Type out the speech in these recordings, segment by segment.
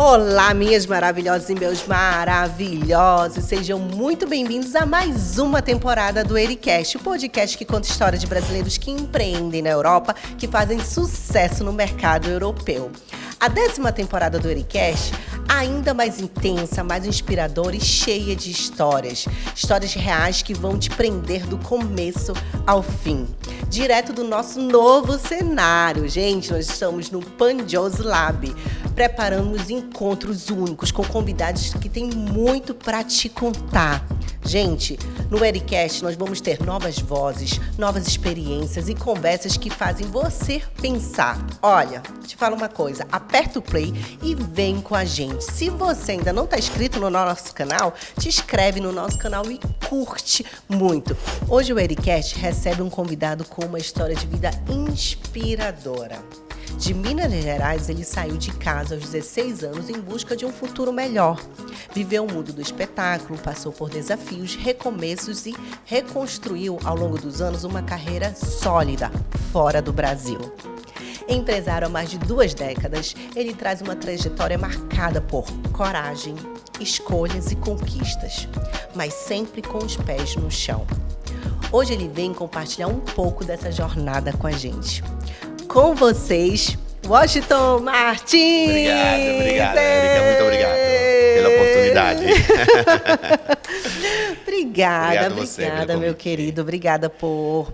Olá, minhas maravilhosas e meus maravilhosos. Sejam muito bem-vindos a mais uma temporada do Ericast, o podcast que conta histórias de brasileiros que empreendem na Europa, que fazem sucesso no mercado europeu. A 10ª temporada do Ericast, ainda mais intensa, mais inspiradora e cheia de histórias. Histórias reais que vão te prender do começo ao fim. Direto do nosso novo cenário. Gente, nós estamos no Panjoso Lab. Preparamos encontros únicos com convidados que têm muito para te contar. Gente, no Ericast nós vamos ter novas vozes, novas experiências e conversas que fazem você pensar. Olha, te falo uma coisa, aperta o play e vem com a gente. Se você ainda não está inscrito no nosso canal, te inscreve no nosso canal e curte muito. Hoje o Ericast recebe um convidado com uma história de vida inspiradora. De Minas Gerais, ele saiu de casa aos 16 anos em busca de um futuro melhor. Viveu o mundo do espetáculo, passou por desafios, recomeços e reconstruiu ao longo dos anos uma carreira sólida fora do Brasil. Empresário há mais de 2 décadas, ele traz uma trajetória marcada por coragem, escolhas e conquistas, mas sempre com os pés no chão. Hoje ele vem compartilhar um pouco dessa jornada com a gente. Com vocês, Washington Martins! Obrigado, Érica. Muito obrigado pela oportunidade. Obrigada, meu querido. Obrigada por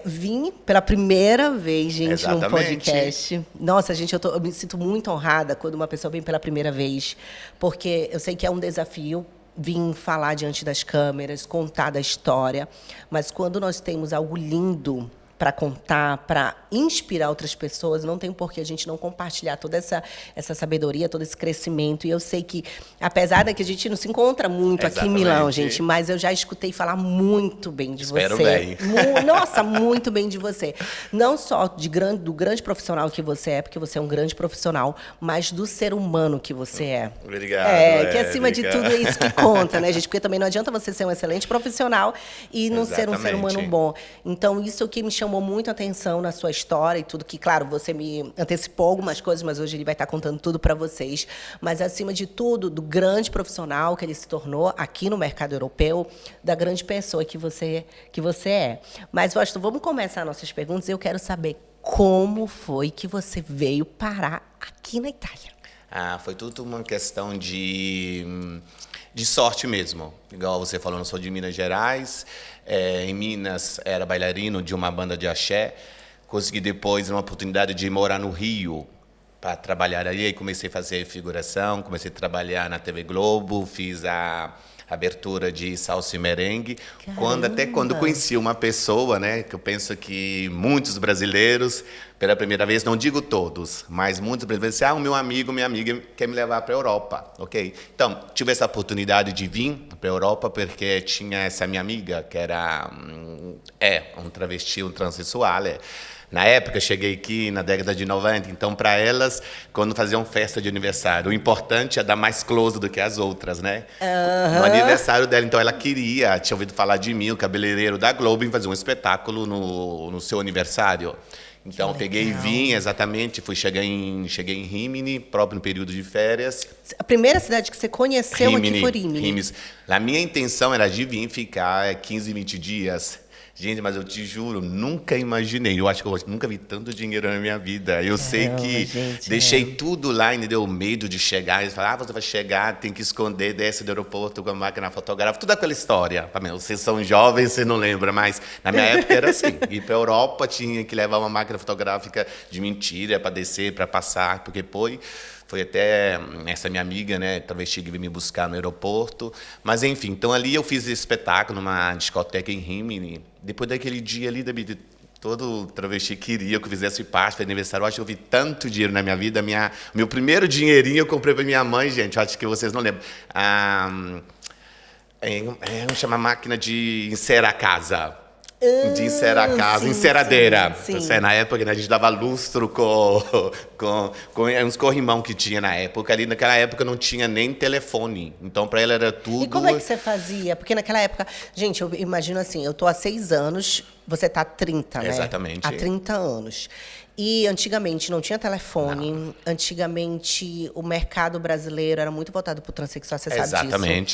vir pela primeira vez, gente, Exatamente. num podcast. Nossa, gente, eu me sinto muito honrada quando uma pessoa vem pela primeira vez, porque eu sei que é um desafio vir falar diante das câmeras, contar da história, mas quando nós temos algo lindo para contar, para inspirar outras pessoas, não tem por que a gente não compartilhar toda essa sabedoria, todo esse crescimento. E eu sei que, apesar de que a gente não se encontra muito aqui em Milão, gente, mas eu já escutei falar muito bem de Espero você. bem. Nossa, muito bem de você. Não só do grande profissional que você é, porque você é um grande profissional, mas do ser humano que você é. Obrigado, que acima de tudo é isso que conta, né, gente? Porque também não adianta você ser um excelente profissional e não ser um ser humano bom. Então, isso que me chamou muito a atenção na sua história e tudo, que, claro, você me antecipou algumas coisas, mas hoje ele vai estar contando tudo para vocês. Mas, acima de tudo, do grande profissional que ele se tornou aqui no mercado europeu, da grande pessoa que você é. Mas, Washington, vamos começar nossas perguntas. Eu quero saber como foi que você veio parar aqui na Itália. Foi tudo uma questão de sorte mesmo. Igual você falou, eu sou de Minas Gerais. Em Minas, era bailarino de uma banda de axé. Consegui depois uma oportunidade de morar no Rio para trabalhar ali. Aí comecei a fazer figuração, comecei a trabalhar na TV Globo, fiz a abertura de Salsa e Merengue. Quando conheci uma pessoa, né, que eu penso que muitos brasileiros, pela primeira vez, não digo todos, mas muitos brasileiros disseram, o meu amigo, minha amiga quer me levar para a Europa, ok? Então, tive essa oportunidade de vir para a Europa porque tinha essa minha amiga, que era um travesti, um transexual, Na época, cheguei aqui na década de 90, então, para elas, quando faziam festa de aniversário, o importante é dar mais close do que as outras, né? No aniversário dela, então, ela tinha ouvido falar de mim, o cabeleireiro da Globo, em fazer um espetáculo no seu aniversário. Então, eu peguei e vim, exatamente, cheguei em Rimini, próprio no período de férias. A primeira cidade que você conheceu Rimini, aqui foi Rimini. A minha intenção era de vir ficar 15, 20 dias. Gente, mas eu te juro, nunca imaginei. Eu acho que eu nunca vi tanto dinheiro na minha vida. Eu sei que deixei tudo lá e me deu medo de chegar. Eles falaram, você vai chegar, tem que esconder, desce do aeroporto com a máquina fotográfica. Tudo aquela história. Vocês são jovens, você não lembra, mas na minha época era assim. Ir para a Europa, tinha que levar uma máquina fotográfica de mentira para descer, para passar, porque foi até essa minha amiga, né, travesti, que veio me buscar no aeroporto. Mas, enfim, então ali eu fiz esse espetáculo numa discoteca em Rimini. Depois daquele dia ali, todo travesti queria que eu fizesse parte do aniversário. Eu acho que eu vi tanto dinheiro na minha vida. Meu primeiro dinheirinho eu comprei para minha mãe, gente. Eu acho que vocês não lembram. Não chama máquina de encerar a casa. De encerar a casa, enceradeira. Sim. Na época, a gente dava lustro com uns corrimão que tinha na época. Ali, naquela época, não tinha nem telefone. Então, para ela era tudo... E como é que você fazia? Porque naquela época... Gente, eu imagino assim, eu tô há 6 anos Você tá há 30, né? Exatamente. Há 30 anos. E antigamente não tinha telefone. Não. Antigamente o mercado brasileiro era muito voltado para o transexual, você sabe disso.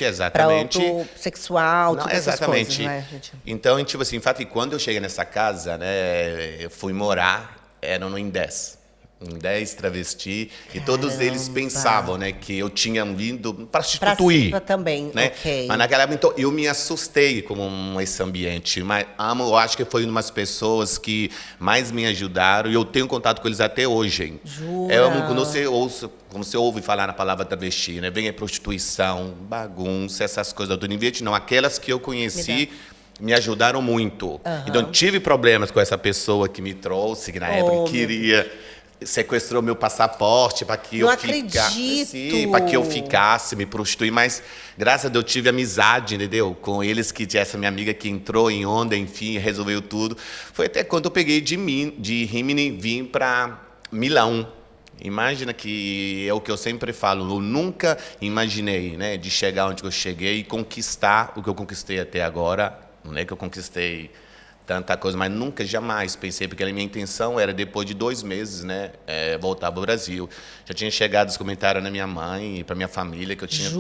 Exatamente. Para o sexual, não, tudo essas coisas, né, gente? Então, tipo assim, em fato, quando eu cheguei nessa casa, né, eu fui morar, era no Indés. Um 10 travesti, e todos eles pensavam, né, que eu tinha vindo para prostituir. Pra também, né? ok. Mas naquela época, então, eu me assustei com esse ambiente. Mas eu acho que foi uma das pessoas que mais me ajudaram, e eu tenho contato com eles até hoje. Hein? Jura? Quando você ouve falar na palavra travesti, né, vem a prostituição, bagunça, essas coisas do ambiente, não. Aquelas que eu conheci me ajudaram muito. Então, tive problemas com essa pessoa que me trouxe, que na época queria... sequestrou meu passaporte para que para que eu ficasse, me prostituir, mas graças a Deus eu tive amizade, entendeu? Com eles, que essa minha amiga que entrou em onda, enfim, resolveu tudo. Foi até quando eu peguei de Rimini, vim para Milão. Imagina que é o que eu sempre falo, eu nunca imaginei, né, de chegar onde eu cheguei e conquistar o que eu conquistei até agora. Não é que eu conquistei tanta coisa, mas nunca, jamais pensei, porque a minha intenção era, depois de 2 meses, né, voltar para o Brasil. Já tinha chegado os comentários na minha mãe, para minha família, que eu tinha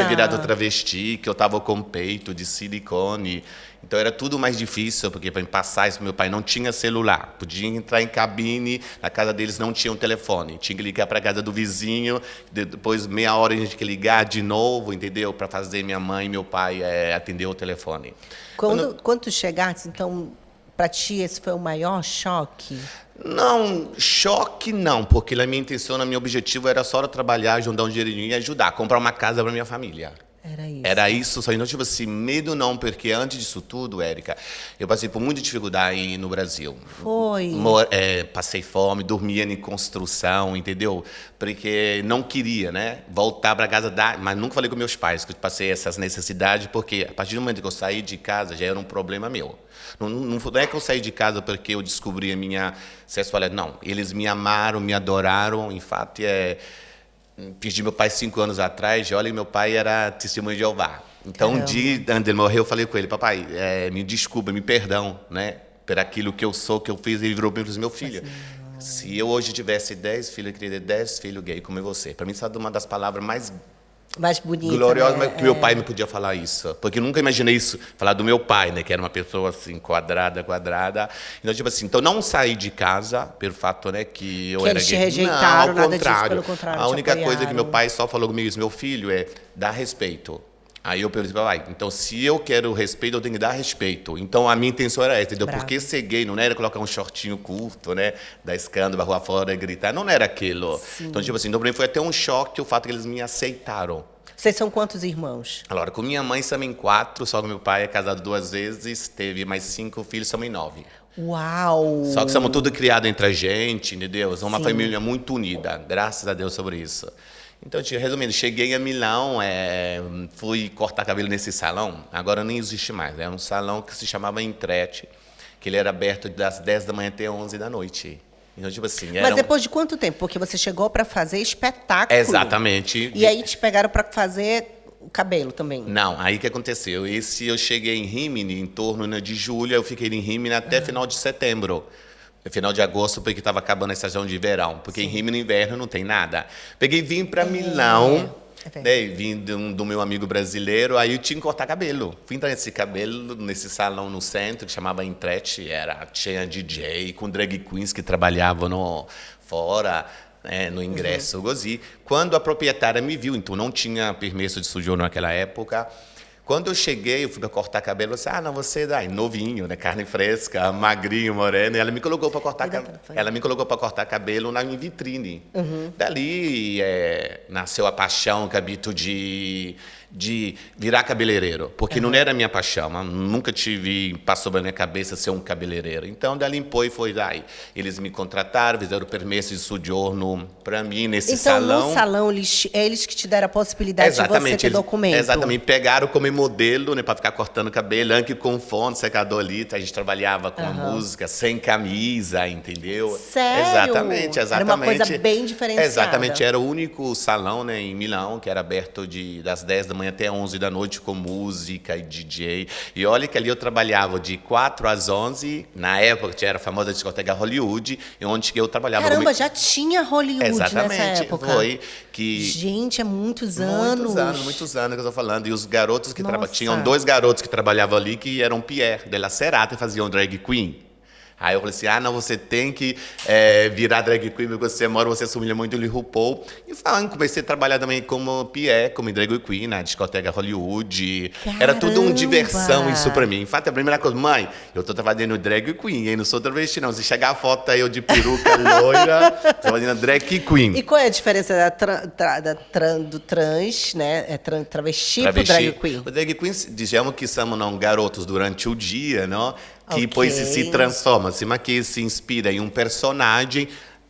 virado travesti, que eu estava com peito de silicone. Então era tudo mais difícil, porque para passar isso, meu pai não tinha celular, podia entrar em cabine, na casa deles não tinha um telefone, tinha que ligar para a casa do vizinho, depois meia hora a gente tinha que ligar de novo, entendeu? Para fazer minha mãe e meu pai atender o telefone. Quando tu chegaste, então, para ti esse foi o maior choque? Não, choque não, porque a minha intenção, o meu objetivo era só trabalhar, juntar um dinheirinho e ajudar, comprar uma casa para minha família. Era isso, só não tive assim, medo não, porque antes disso tudo, Érica, eu passei por muita dificuldade no Brasil. Foi? Passei fome, dormia em construção, entendeu? Porque não queria, né, voltar para casa, mas nunca falei com meus pais que eu passei essas necessidades, porque a partir do momento que eu saí de casa já era um problema meu. Não é que eu saí de casa porque eu descobri a minha sexualidade, não. Eles me amaram, me adoraram, em fato, perdi meu pai 5 anos atrás, olha, e meu pai era testemunho de Jeová. Então, um dia, antes de morrer, eu falei com ele, papai, me desculpa, me perdão, né, por aquilo que eu sou, que eu fiz, ele virou bem para meu filho. Se eu hoje tivesse 10 filhos, eu queria ter 10 filhos gay como você. Para mim, isso é uma das palavras mais bonita, gloriosa, né? Que meu pai não podia falar isso. Porque eu nunca imaginei isso, falar do meu pai, né? Que era uma pessoa assim, quadrada. Então, tipo assim, então não saí de casa, pelo fato, né, que eu era gay. Eles te rejeitaram, não, ao contrário. Pelo contrário, a única coisa que meu pai só falou comigo, meu filho, dar respeito. Aí eu perguntei, papai, então se eu quero respeito, eu tenho que dar respeito. Então a minha intenção era essa, entendeu? Porque ser gay não era colocar um shortinho curto, né? Dar escândalo, rua fora, gritar, não era aquilo. Sim. Então, tipo assim, para mim foi até um choque o fato que eles me aceitaram. Vocês são quantos irmãos? Agora, com minha mãe somos em 4, só que meu pai é casado 2 vezes, teve mais 5 filhos, somos em 9. Uau! Só que somos tudo criado entre a gente, entendeu? Somos uma família muito unida, graças a Deus sobre isso. Então, resumindo, cheguei a Milão, fui cortar cabelo nesse salão, agora nem existe mais, é um salão que se chamava Intrete, que ele era aberto das 10 da manhã até 11 da noite. Então, tipo assim, mas depois de quanto tempo? Porque você chegou para fazer espetáculo. Exatamente. E aí te pegaram para fazer o cabelo também? Não, aí que aconteceu. Eu cheguei em Rimini em torno de julho, eu fiquei em Rimini até final de setembro. Final de agosto, porque estava acabando a estação de verão. Porque em Rimini, no inverno, não tem nada. Vim para Milão, né, vim do meu amigo brasileiro, aí eu tinha que cortar cabelo. Fui entrar nesse salão no centro, que chamava Intrete, tinha DJ, com drag queens que trabalhavam fora, né, no ingresso. Quando a proprietária me viu, então não tinha permesso de sojourno naquela época. Quando eu cheguei, eu fui para cortar cabelo, eu disse, não, você é novinho, né, carne fresca, magrinho, moreno, e ela me colocou para cortar cabelo na minha vitrine. Dali nasceu a paixão, Gabito, de virar cabeleireiro, porque não era a minha paixão, nunca passou pela minha cabeça ser um cabeleireiro. Então, dali eles me contrataram, fizeram o permesso de sojourno para mim nesse salão. Então, no salão, eles que te deram a possibilidade de você ter documento. Exatamente, pegaram como modelo, né, para ficar cortando cabelo, anque com fone, secador ali, a gente trabalhava com a música, sem camisa, entendeu? Sério? Exatamente. Era uma coisa bem diferenciada. Exatamente, era o único salão, né, em Milão, que era aberto das 10 da manhã manhã até 11 da noite com música e DJ. E olha que ali eu trabalhava de 4 às 11, na época que era a famosa discoteca Hollywood, onde eu trabalhava... Caramba, já tinha Hollywood Exatamente, nessa época. foi que... Gente, é muitos anos. Muitos anos que eu estou falando. E os garotos que Nossa. tinham 2 garotos que trabalhavam ali, que eram Pierre de la Serata e faziam drag queen. Aí eu falei assim, não, você tem que virar drag queen, porque você assumiu muito o RuPaul. E comecei a trabalhar também como Pierre, como drag queen, na discoteca Hollywood. Caramba. Era tudo uma diversão isso pra mim. Em fato, a primeira coisa, mãe, eu tô trabalhando drag queen, eu não sou travesti não. Se chegar a foto aí eu de peruca loira, tô fazendo drag queen. E qual é a diferença do trans, né? Travesti pro drag queen? O drag queen, digamos que somos não, garotos durante o dia, não? Que Ok. depois se transforma, que se inspira em um personagem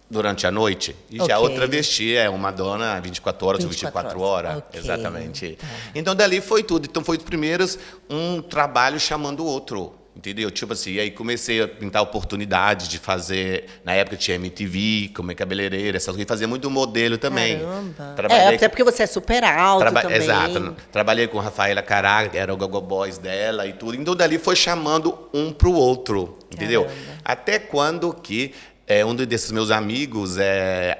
durante a noite. E já Ok. o travesti é uma dona 24 horas ou 24 horas. Ok. Exatamente. Então, dali foi tudo. Então, foi os primeiros um trabalho chamando o outro. Entendeu? Tipo assim, aí comecei a pintar oportunidades de fazer... Na época tinha MTV, como cabeleireira, essas coisas. Fazia muito modelo também. Caramba. Trabalhei Até porque você é super alto também. Exato. Trabalhei com a Rafaela Cará, era o Gogo Boys dela e tudo. Então, dali foi chamando um para o outro, entendeu? Caramba. Até quando que um desses meus amigos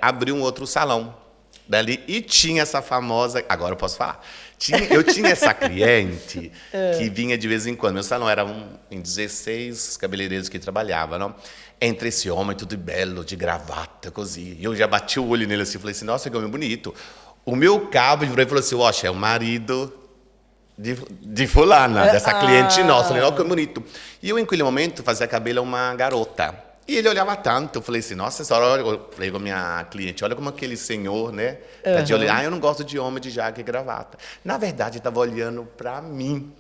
abriu um outro salão dali e tinha essa famosa... Agora eu posso falar. Eu tinha essa cliente que vinha de vez em quando. Meu salão era em 16 cabeleireiros que trabalhavam, não? Entre esse homem tudo belo, de gravata, cozinha. E eu já bati o olho nele assim, falei assim, nossa, que homem bonito. O meu cabo virou e falou assim, oxe, é o marido de fulana, dessa cliente nossa. Eu falei, olha que bonito. E eu, em aquele momento, fazia cabelo a uma garota. E ele olhava tanto, eu falei assim, nossa senhora, eu falei com a minha cliente, olha como aquele senhor, né? Tá de olho, eu não gosto de homem de jaca e gravata. Na verdade, ele estava olhando para mim.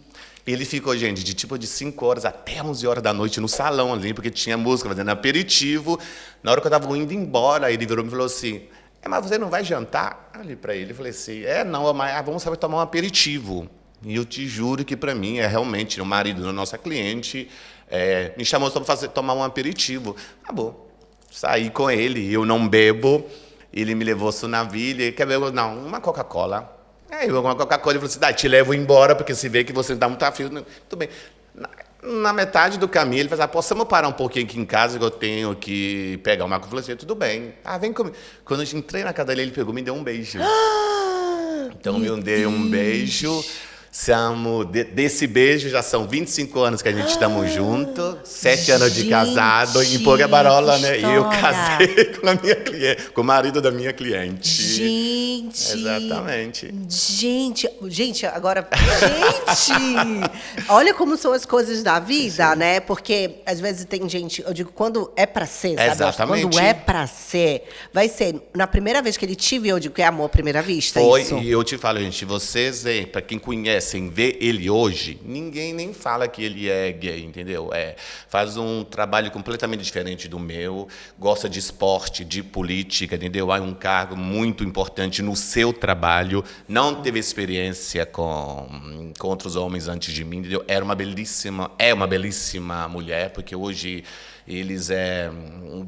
Ele ficou, gente, de 5 horas até 11 horas da noite no salão ali, porque tinha música, fazendo aperitivo. Na hora que eu estava indo embora, ele virou e me falou assim, mas você não vai jantar? Ali para ele, eu falei assim, não, mas vamos saber tomar um aperitivo. E eu te juro que para mim é realmente o marido da nossa cliente... me chamou só para tomar um aperitivo. Bom, saí com ele, eu não bebo. Ele me levou na vila, quer beber? Não, uma Coca-Cola. Eu uma Coca-Cola, ele falou assim, te levo embora, porque se vê que você não está muito afim. Tudo bem. Na metade do caminho, ele falou assim, possamos parar um pouquinho aqui em casa, que eu tenho que pegar uma coisa. Eu falei assim, tudo bem. Vem comigo. Quando eu entrei na casa dele, ele pegou e me deu um beijo. Então, me deu um beijo. Desse beijo, já são 25 anos que a gente estamos juntos, 7 anos de casado, em pouca barola, né? E eu casei com a minha cliente, com o marido da minha cliente. Gente! Exatamente. Gente, agora... Gente! Olha como são as coisas da vida, sim, né? Porque, às vezes, tem gente... Eu digo, quando é pra ser, sabe? Exatamente. Quando é pra ser, vai ser... Na primeira vez que ele te viu, eu digo que é amor à primeira vista, foi, isso? E eu te falo, gente, vocês, pra quem conhece, ver ele hoje, ninguém nem fala que ele é gay, entendeu? Faz um trabalho completamente diferente do meu, gosta de esporte, de política, entendeu? Há um cargo muito importante no seu trabalho, não teve experiência com outros homens antes de mim, entendeu? É uma belíssima mulher, porque hoje eles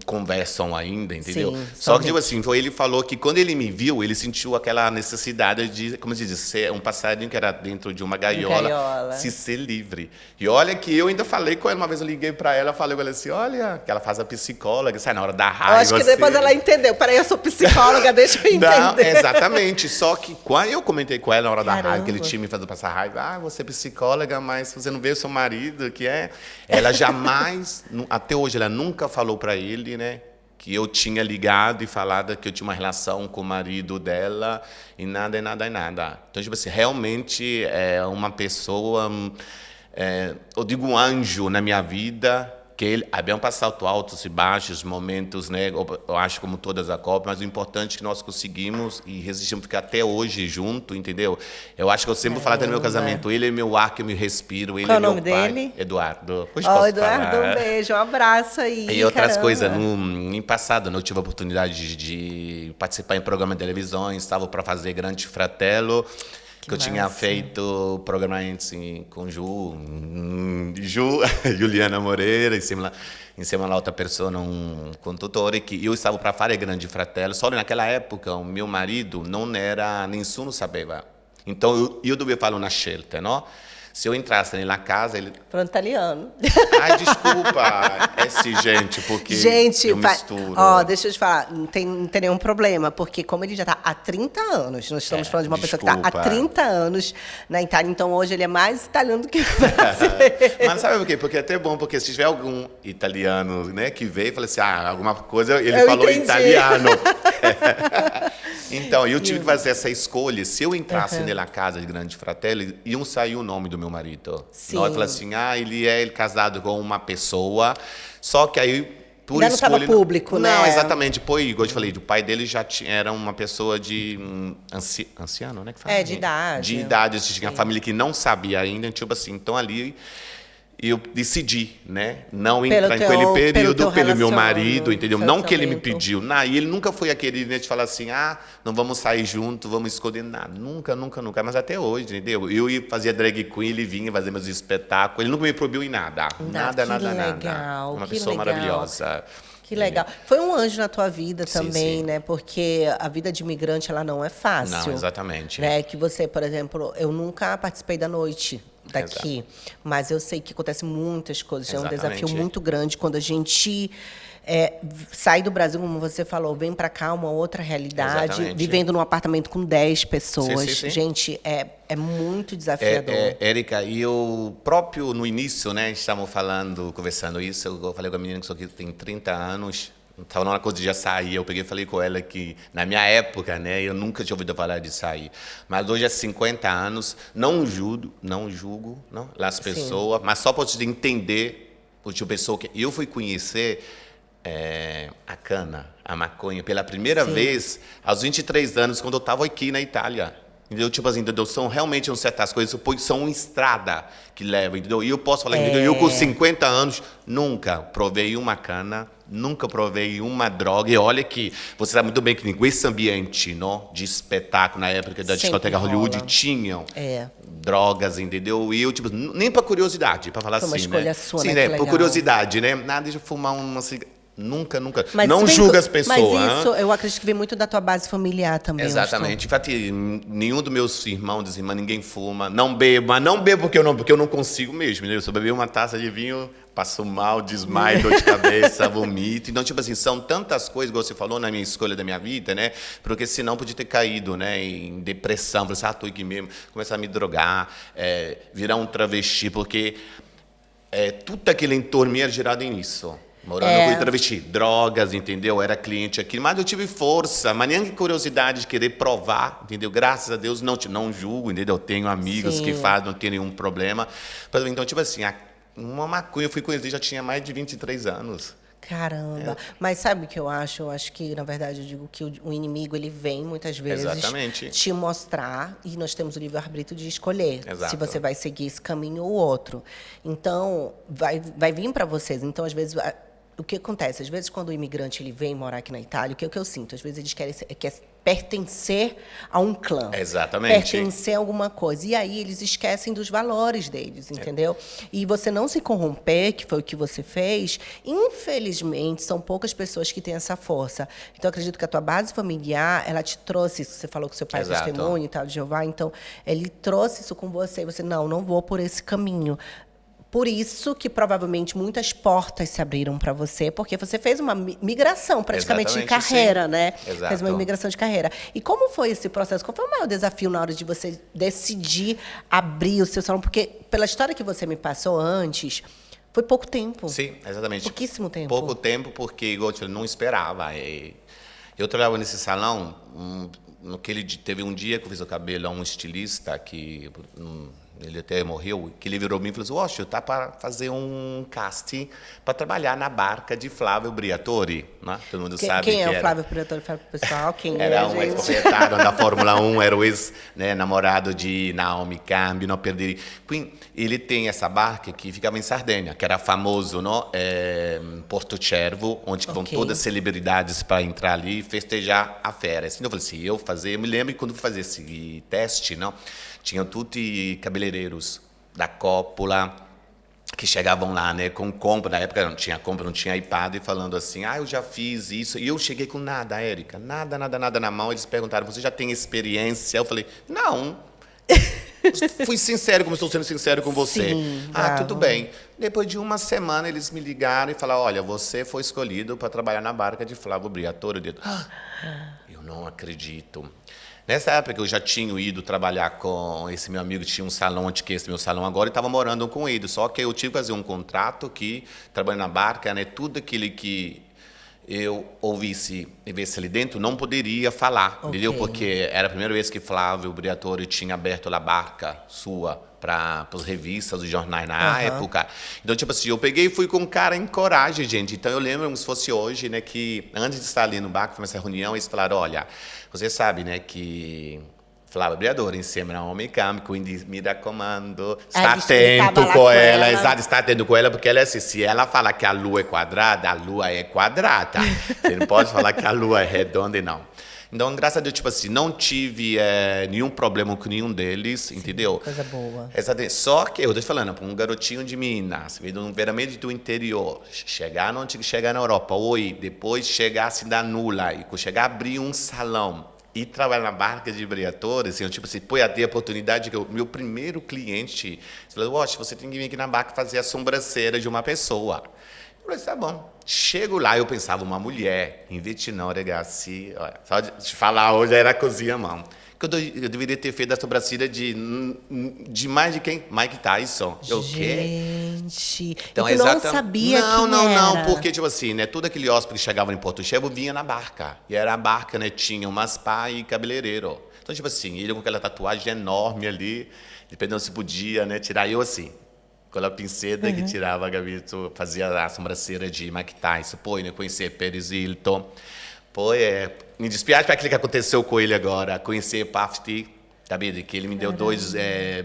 conversam ainda, entendeu? Sim, só que, tipo assim, ele falou que quando ele me viu, ele sentiu aquela necessidade de, como se diz, ser um passarinho que era dentro de uma gaiola, se ser livre. E olha que eu ainda falei com ela, uma vez eu liguei pra ela, falei com ela assim, olha, que ela faz a psicóloga, sai na hora da raiva. Eu acho que depois ela entendeu, peraí, eu sou psicóloga, deixa eu entender. Não, exatamente, só que quando eu comentei com ela na hora da raiva, que ele tinha me feito passar raiva, você é psicóloga, mas você não vê o seu marido, que é... Ela jamais, até hoje, ela nunca falou para ele, né, que eu tinha ligado e falado que eu tinha uma relação com o marido dela e nada. Então, tipo assim, realmente é uma pessoa, eu digo um anjo na minha vida, que ele havia passado altos e baixos, momentos, né? Eu acho como todas as Copas, mas o importante é que nós conseguimos e resistimos ficar até hoje junto, entendeu? Eu acho que eu sempre vou falar até no meu casamento, ele é meu ar que eu me respiro, ele Qual é meu o nome pai. dele? Eduardo. Eduardo, falar. Um beijo, um abraço aí. E outras caramba. coisas, em passado, eu tive a oportunidade de participar em programa de televisão, estava para fazer Grande Fratello, que eu tinha feito programa assim, com Juliana Moreira, insieme a outra pessoa, um conduttore, que eu estava para fare Grande Fratello, só que naquela época o meu marido não era, nessuno sapeva Então, io dovevo fare una scelta, no? Se eu entrasse nella casa, ele... Pronto, italiano. Ai, desculpa. É sim, gente, porque Gente, eu misturo. ó, deixa eu te falar, não tem nenhum problema, porque como ele já está há 30 anos, nós estamos falando de uma pessoa que está há 30 anos na Itália, então hoje ele é mais italiano do que brasileiro. Mas sabe por quê? Porque é até bom, porque se tiver algum italiano, né, que veio e fala assim, alguma coisa, ele Eu falou entendi. italiano. Então, eu tive que fazer essa escolha. Se eu entrasse nela casa de Grande Fratelli, iam sair o nome do meu marido. Sim. Não, eu falei assim, ele é casado com uma pessoa, só que aí, por Ainda não estava escolha... público, né? Não, exatamente. Pô, igual eu te falei, o pai dele já era uma pessoa de anciano, né? Que fala? De idade. De idade, tinha família que não sabia ainda, tipo assim, então ali... eu decidi, né, não entrar naquele período pelo meu marido, entendeu? Não que ele me pediu, e ele nunca foi aquele, né, de falar assim, não vamos sair junto, vamos esconder nada. Nunca, nunca, nunca. Mas até hoje, entendeu? Eu ia fazer drag queen, ele vinha fazer meus espetáculos, ele nunca me proibiu em nada. Nada, nada, legal, nada. Uma pessoa maravilhosa. Que legal. Foi um anjo na tua vida também, sim. né? Porque a vida de imigrante, ela não é fácil. Não, exatamente. Né? Que você, por exemplo, eu nunca participei da noite daqui, mas eu sei que acontecem muitas coisas. É um desafio muito grande quando a gente sai do Brasil, como você falou, vem para cá, uma outra realidade, vivendo num apartamento com 10 pessoas. Sim. Gente, é muito desafiador. Érica, e eu próprio no início, né, estávamos conversando isso, eu falei com a menina que tem 30 anos, estava na coisa de já sair, eu peguei e falei com ela que, na minha época, né, eu nunca tinha ouvido falar de sair, mas hoje há 50 anos, não julgo não, as pessoas, mas só para você entender, porque a pessoa que eu fui conhecer a cana, a maconha, pela primeira vez, aos 23 anos, quando eu estava aqui na Itália. Entendeu? Tipo assim, entendeu? São realmente certas coisas, são uma estrada que leva, entendeu? E eu posso falar, entendeu? Eu com 50 anos nunca provei uma cana, nunca provei uma droga. E olha que você sabe muito bem que nesse ambiente, não, de espetáculo, na época da discoteca Hollywood, tinham drogas, entendeu? E eu, tipo, nem para curiosidade, para falar assim, né? Foi uma escolha sua, sim, né? Por curiosidade, né? Nada de fumar uma cigarra. Nunca. Mas não julga as pessoas. Mas isso, eu acredito que vem muito da tua base familiar também. Exatamente. Nenhum dos meus irmãos, ninguém fuma. Não bebo, mas não bebo porque eu não consigo mesmo. Entendeu? Se eu beber uma taça de vinho, passo mal, desmaio, dor de cabeça, vomito. Então, tipo assim, são tantas coisas, como você falou, na minha escolha da minha vida, né? Porque senão podia ter caído, né, em depressão. Falei assim, tô aqui mesmo. Começar a me drogar, virar um travesti, porque tudo aquele entorno me era gerado nisso. Morando com travesti, drogas, entendeu? Era cliente aqui, mas eu tive força, mas nem curiosidade de querer provar, entendeu? Graças a Deus, não julgo, entendeu? Eu tenho amigos que fazem, não tem nenhum problema. Então, tipo assim, uma maconha, eu fui conhecer, já tinha mais de 23 anos. Caramba. Mas sabe o que eu acho? Eu acho que, na verdade, eu digo que o inimigo, ele vem, muitas vezes, te mostrar, e nós temos o livre-arbítrio de escolher se você vai seguir esse caminho ou outro. Então, vai vir para vocês. Então, às vezes... O que acontece? Às vezes, quando o imigrante ele vem morar aqui na Itália, o que eu sinto? Às vezes, eles querem pertencer a um clã. Exatamente. Pertencer a alguma coisa. E aí, eles esquecem dos valores deles, entendeu? E você não se corromper, que foi o que você fez, infelizmente, são poucas pessoas que têm essa força. Então, eu acredito que a tua base familiar, ela te trouxe isso. Você falou que seu pai é testemunho e tal, de Jeová. Então, ele trouxe isso com você. E você, não vou por esse caminho. Por isso que provavelmente muitas portas se abriram para você, porque você fez uma migração praticamente de carreira, né? Exato. Fez uma migração de carreira. E como foi esse processo? Qual foi o maior desafio na hora de você decidir abrir o seu salão? Porque pela história que você me passou antes, foi pouco tempo. Sim, exatamente. Pouquíssimo tempo. Pouco tempo, porque, igual eu te falei, não esperava. Eu trabalhava nesse salão, teve um dia que eu fiz o cabelo a um estilista que... ele até morreu, que ele virou para mim e falou assim, tá para fazer um casting para trabalhar na barca de Flávio Briatore, né? Todo mundo sabe quem é o Flávio Briatore? Fala pro pessoal, quem era um ex-proprietário da Fórmula 1, era o ex-namorado de Naomi Campbell, não perdi. Ele tem essa barca que ficava em Sardenha, que era famoso, não? Porto Cervo, onde vão todas as celebridades para entrar ali e festejar a férias. Então eu falei assim, eu me lembro quando fui fazer esse teste, não? Tinham tutti cabeleireiros da Coppola que chegavam lá, né, com compra. Na época não tinha compra, não tinha iPad, e falando assim, eu já fiz isso. E eu cheguei com nada, Érica, nada na mão. Eles perguntaram, você já tem experiência? Eu falei, não. Fui sincero, como estou sendo sincero com você. Sim, Ah, bravo. tudo bem. Depois de uma semana, eles me ligaram e falaram, olha, você foi escolhido para trabalhar na barca de Flávio Briatore. Eu não acredito. Nessa época, eu já tinha ido trabalhar com esse meu amigo, que tinha um salão onde que é esse meu salão agora, e estava morando com ele. Só que eu tive que fazer um contrato que, trabalhando na barca, né, tudo aquilo que eu ouvisse e visse ali dentro, não poderia falar, entendeu? Porque era a primeira vez que Flávio Briatore tinha aberto a barca sua para as revistas, os jornais na época. Então, tipo assim, eu peguei e fui com um cara em coragem, gente. Então, eu lembro como se fosse hoje, né, que antes de estar ali no barco, nessa reunião, eles falaram, olha, você sabe, né, que Flávio Briatore insieme a Homem Câmbio, quindi mi raccomando, está atento com ela, exato, está atento com ela, porque ela é assim, se ela falar que a lua é quadrada, a lua é quadrada. Você não pode falar que a lua é redonda e não. Então, graças a Deus, tipo assim, não tive nenhum problema com nenhum deles, sim, entendeu? Coisa boa. Só que, eu tô te falando, para um garotinho de Minas, veramente do interior, chegar onde tinha que chegar na Europa, oi, depois chegar assim da nula, e chegar a abrir um salão, e trabalhar na barca de Briatore, assim, eu, tipo assim, foi a ter a oportunidade que o meu primeiro cliente falou, Wash, você tem que vir aqui na barca fazer a sobrancelha de uma pessoa. Eu falei, tá bom. Chego lá, eu pensava, uma mulher, em Vietnã, ragazzi, olha, só de te falar hoje era cozinha, mão. Que eu deveria ter feito a sobrancelha de mais de quem? Mike Tyson. Eu, Gente, então, eu não sabia não, porque, tipo assim, né, todo aquele hóspede que chegava em Porto Chevo vinha na barca. E era a barca, né, tinha uma spa e cabeleireiro. Então, tipo assim, ele com aquela tatuagem enorme ali, dependendo se podia, né, tirar eu assim. Com a pinceta que tirava a gaveta, fazia a sobrancelha de Mike Tyson. Pô, né, conhecer Paris Hilton. Pô, me despiade para aquilo que aconteceu com ele agora. Conhecer Pafti, tá vendo? Que ele me deu 2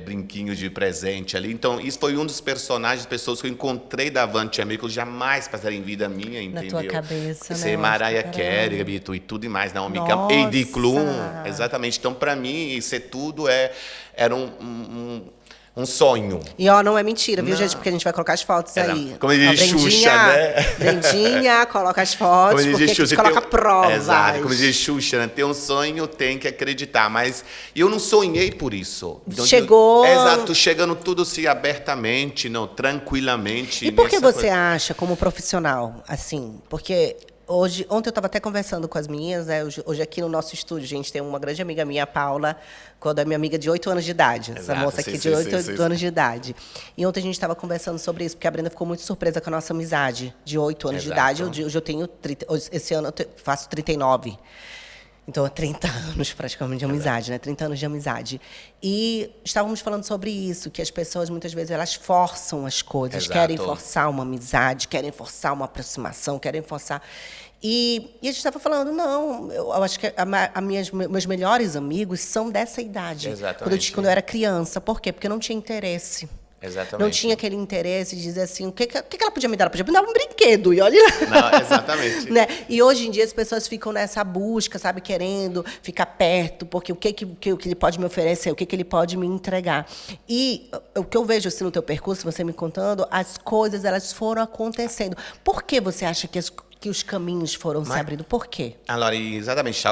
brinquinhos de presente ali. Então, isso foi um dos personagens, pessoas que eu encontrei da Avante Amigo, que eu jamais passaria em vida minha, entendeu? Na tua cabeça, ser né? Mariah Carey, Gabito, e tudo mais, Naomi Campbell, Heidi Klum, exatamente. Então, para mim, isso tudo era um sonho. E ó, não é mentira, viu, gente? Porque a gente vai colocar as fotos aí. Como diz Xuxa, né? Brendinha, coloca as fotos, porque Xuxa, a gente coloca provas. Exato, como diz Xuxa, né? Ter um sonho, tem que acreditar. Mas eu não sonhei por isso. Então, chegou... Exato, chegando tudo assim, abertamente, não, tranquilamente. E por que você acha, como profissional, assim, porque... Ontem eu estava até conversando com as meninas, né? Hoje aqui no nosso estúdio, gente, tem uma grande amiga minha, Paula, quando é minha amiga de 8 anos de idade. Essa moça aqui de 8 anos de idade. E ontem a gente estava conversando sobre isso, porque a Brenda ficou muito surpresa com a nossa amizade de 8 anos de idade. Hoje eu tenho 30, esse ano eu faço 39. Então, 30 anos praticamente de amizade, né? 30 anos de amizade. E estávamos falando sobre isso, que as pessoas, muitas vezes, elas forçam as coisas. Querem forçar uma amizade, querem forçar uma aproximação, querem forçar... E a gente estava falando, não, eu acho que meus melhores amigos são dessa idade. Exatamente. Quando eu era criança. Por quê? Porque não tinha interesse. Exatamente. Não tinha aquele interesse de dizer assim, o que ela podia me dar? Ela podia me dar um brinquedo, e olha lá. Não, exatamente. Né? E hoje em dia as pessoas ficam nessa busca, sabe, querendo ficar perto, porque o que ele pode me oferecer, o que ele pode me entregar. E o que eu vejo assim no teu percurso, você me contando, as coisas elas foram acontecendo. Por que você acha que os caminhos foram se abrindo? Por quê? Laura, exatamente.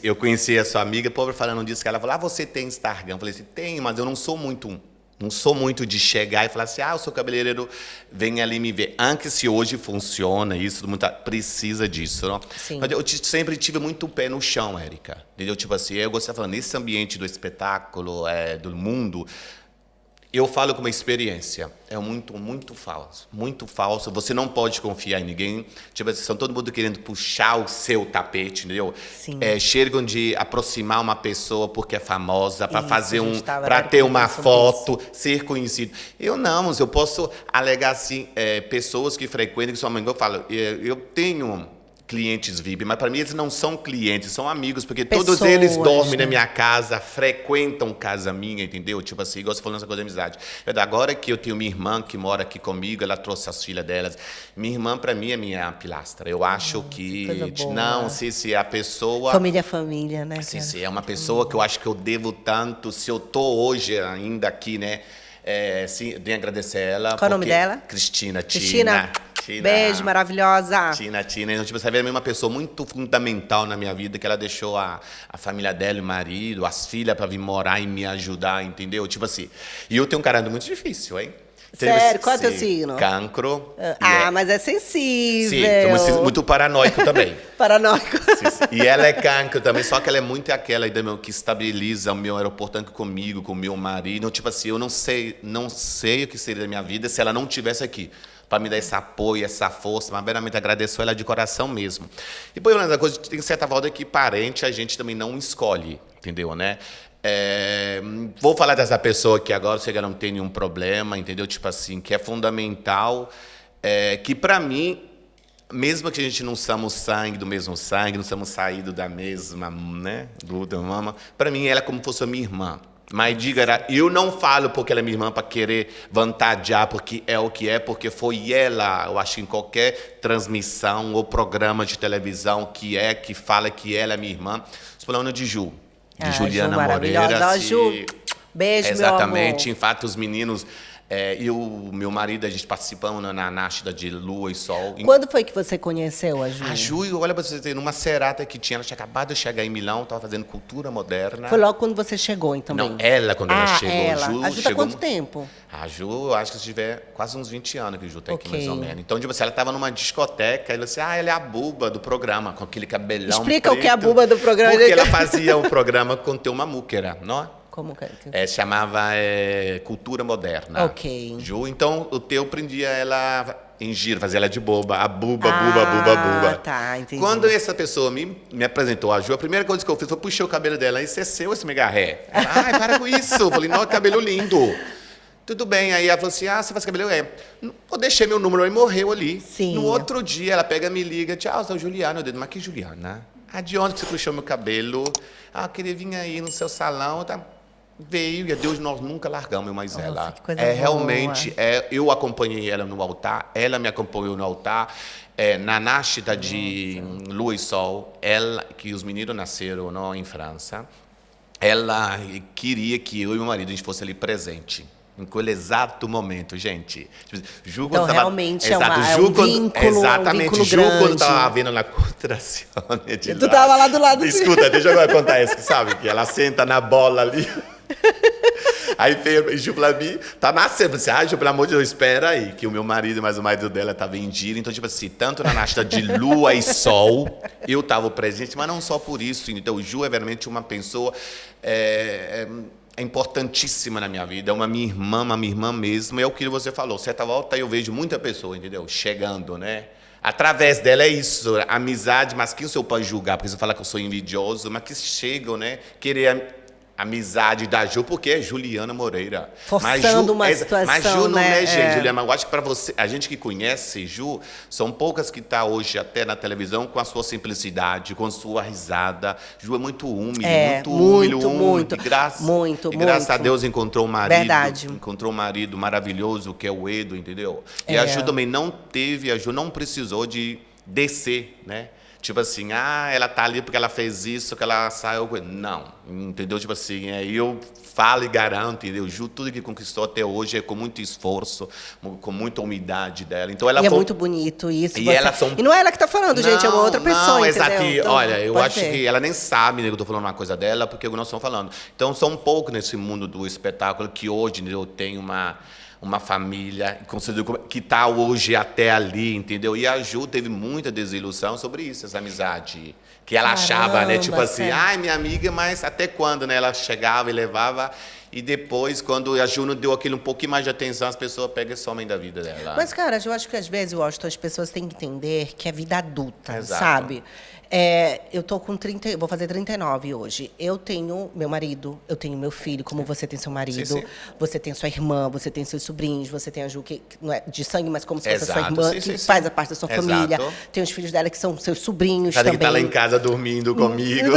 Eu conheci a sua amiga, pobre, falando disso, que ela falou, você tem Instagram? Eu falei assim, tenho, mas eu não sou muito de chegar e falar assim, eu sou cabeleireiro, vem ali me ver. Antes, se hoje funciona isso, precisa disso. Não? Sim. Mas eu sempre tive muito pé no chão, Érica. Entendeu? Tipo assim, eu gostava de falar, nesse ambiente do espetáculo, do mundo, eu falo com uma experiência. É muito falso. Muito falso. Você não pode confiar em ninguém. Tipo assim, estão todo mundo querendo puxar o seu tapete, entendeu? Sim. Chegam de aproximar uma pessoa porque é famosa, para fazer para ter uma foto, ser conhecido. Eu não, eu posso alegar assim, pessoas que frequentam, que sua mãe, eu falo, eu tenho clientes VIP, mas para mim eles não são clientes, são amigos, porque todos eles dormem na minha casa, frequentam casa minha, entendeu? Tipo assim, igual você falando essa coisa de amizade. Agora que eu tenho minha irmã que mora aqui comigo, ela trouxe as filhas delas. Minha irmã, para mim, é minha pilastra. Eu acho que... Não, se a pessoa... Família, né? Se é uma pessoa que eu acho que eu devo tanto, se eu tô hoje ainda aqui, né? Sim, tenho que agradecer ela. Qual o nome dela? Cristina. Tina. Beijo, maravilhosa. Tina. Então, tipo, você vê uma pessoa muito fundamental na minha vida, que ela deixou a família dela, o marido, as filhas para vir morar e me ajudar, entendeu? Tipo assim. E eu tenho um caráter muito difícil, hein? Sério? Qual é o teu signo? Cancro. Mas é sensível. Sim, muito paranoico também. Paranoico. Sim. E ela é cancro também, só que ela é muito aquela ainda que estabiliza o meu aeroporto comigo, com o meu marido. Tipo assim, eu não sei o que seria da minha vida se ela não estivesse aqui, para me dar esse apoio, essa força, mas verdadeiramente agradeço ela de coração mesmo. E, por uma coisa, tem certa volta que parente a gente também não escolhe, entendeu, né? Vou falar dessa pessoa que agora chega não tem nenhum problema, entendeu? Tipo assim, que é fundamental, que para mim, mesmo que a gente não somos do mesmo sangue, não somos saídos da mesma, né, da mama, para mim ela é como se fosse a minha irmã. Mas diga, eu não falo porque ela é minha irmã para querer vantajar, porque é o que é, porque foi ela, eu acho que em qualquer transmissão ou programa de televisão que fala que ela é minha irmã. Estou falando de Ju. De Juliana Moreira. Ju, beijo, exatamente. meu amor. Em fato, os meninos e o meu marido, a gente participamos na Nascida de Lua e Sol. Quando foi que você conheceu a Ju? A Ju, olha para você ter, numa serata que tinha, ela tinha acabado de chegar em Milão, estava fazendo cultura moderna. Foi logo quando você chegou, então? Não, ela quando ela chegou. Ela. A Ju tá quanto tempo? A Ju, eu acho que se tiver quase uns 20 anos que a Ju tá aqui, mais ou menos. Então, tipo assim, ela estava numa discoteca, e ela disse, ela é a buba do programa, com aquele cabelão Explica preto, o que é a buba do programa. Porque ela fazia o programa com uma múquera, não é? Como que é? Chamava Cultura Moderna. Ok. Ju, então eu prendia ela em giro, fazia ela de boba, a buba, buba. Tá, entendi. Quando essa pessoa me apresentou a Ju, a primeira coisa que eu fiz foi puxar o cabelo dela e cesseu esse megarré. Ai, para com isso. Eu falei, não, cabelo lindo. Tudo bem, aí ela falou assim, você faz cabelo? Eu deixei meu número e morreu ali. Sim. No outro dia, ela pega, me liga, tchau, sou Juliana. Eu digo, mas que Juliana? De onde você puxou meu cabelo? Eu queria vir aí no seu salão, tá? Veio, e a Deus nós nunca largamos mais ela. Que coisa boa. Realmente, eu acompanhei ela no altar, ela me acompanhou no altar, na Nascita de Lua e Sol, que os meninos nasceram não, em França, ela queria que eu e meu marido a gente fosse ali presente. Naquele exato momento, gente. Ju, então, realmente é um vínculo, exatamente. Um Ju, grande. quando estava vendo na contracione de Tu estava lá do lado. Escuta, deixa eu contar isso, sabe? Que ela senta na bola ali. Aí veio Ju pra mim, tá nascendo. Assim, Ju, pelo amor de Deus, espera aí. Que o meu marido, mas o marido dela tá vendido. Então, tipo assim, tanto na Nascita de Lua e Sol, eu tava presente, mas não só por isso. Então, Ju é realmente uma pessoa... é importantíssima na minha vida, é uma minha irmã mesmo, é o que você falou, certa volta eu vejo muita pessoa, entendeu? Chegando, né? Através dela é isso, amizade, mas quem sou para julgar, porque você fala que eu sou envidioso, mas que chegam, né? Querer amizade da Ju, porque é Juliana Moreira. Forçando uma situação, mas Ju não né? é, gente, Juliana, eu acho que para você, a gente que conhece Ju, são poucas que tá hoje até na televisão com a sua simplicidade, com a sua risada. Ju é muito humilde, muito. E graças a Deus encontrou um marido. Verdade. Encontrou um marido maravilhoso, que é o Edo, entendeu? E a Ju também a Ju não precisou de descer, né? Tipo assim, ela tá ali porque ela fez isso, que ela saiu... Não, entendeu? Tipo assim, eu falo e garanto, entendeu? Ju, tudo que conquistou até hoje é com muito esforço, com muita humildade dela. Então, ela é muito bonito isso. E não é ela que tá falando, gente, é uma outra pessoa, não, entendeu? Exato. Então, olha, eu acho que ela nem sabe, né, que eu tô falando uma coisa dela, porque nós estamos falando. Então, são um pouco nesse mundo do espetáculo que hoje, né, eu tenho uma família que está hoje até ali, entendeu? E a Ju teve muita desilusão sobre isso, essa amizade. Que ela achava, né? Tipo assim, minha amiga, mas até quando, né? Ela chegava e levava... E depois, quando a Ju não deu aquele um pouquinho mais de atenção, as pessoas pegam e somem da vida dela. Mas, cara, eu acho que às vezes, Washington, as pessoas têm que entender que é vida adulta, Exato. sabe? Eu tô com vou fazer 39 hoje. Eu tenho meu marido, eu tenho meu filho, como você tem seu marido. Sim. Você tem sua irmã, você tem seus sobrinhos, você tem a Ju, que não é de sangue, mas como se fosse a sua irmã, que faz a parte da sua família. Tem os filhos dela, que são seus sobrinhos também. Que tá lá em casa dormindo comigo.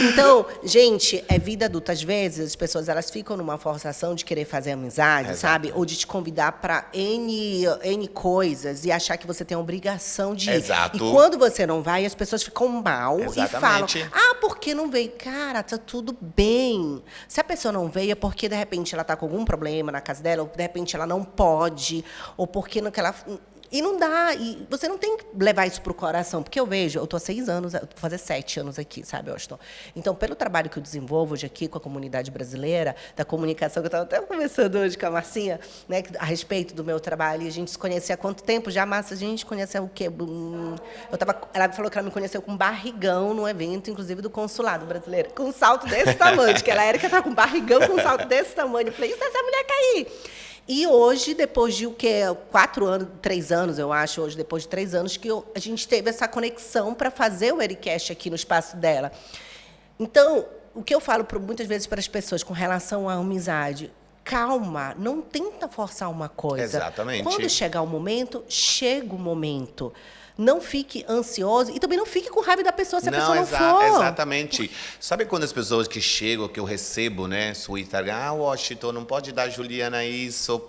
Então, gente, é vida adulta. Às vezes, as pessoas elas ficam numa forçação de querer fazer amizade, sabe? Ou de te convidar para N coisas e achar que você tem a obrigação de ir. Exato. E quando você não vai, as pessoas ficam mal Exatamente. e falam, por que não veio? Cara, tá tudo bem. Se a pessoa não veio, é porque, de repente, ela tá com algum problema na casa dela, ou, de repente, ela não pode, ou porque ela... E não dá, e você não tem que levar isso pro coração, porque eu vejo, eu tô há 6 anos, eu vou fazer 7 anos aqui, sabe, Washington? Então, pelo trabalho que eu desenvolvo hoje aqui com a comunidade brasileira, da comunicação, que eu estava até conversando hoje com a Marcinha, né, a respeito do meu trabalho, e a gente se conhecia há quanto tempo já, Márcia? A gente conheceu o quê? Ela falou que ela me conheceu com barrigão no evento, inclusive, do consulado brasileiro, com um salto desse tamanho, que ela, a Érica, estava com barrigão com um salto desse tamanho. Eu falei, isso é essa mulher cair. E hoje, depois de 4 anos, 3 anos, eu acho, hoje, depois de 3 anos, que a gente teve essa conexão para fazer o Ericast aqui no espaço dela. Então, o que eu falo muitas vezes para as pessoas com relação à amizade, calma, não tenta forçar uma coisa. Exatamente. Quando chegar o momento, chega o momento. Não fique ansioso e também não fique com raiva da pessoa se a pessoa não for. Exatamente. Sabe quando as pessoas que chegam, que eu recebo, né, sua Instagram, Washington, não pode dar a Juliana isso,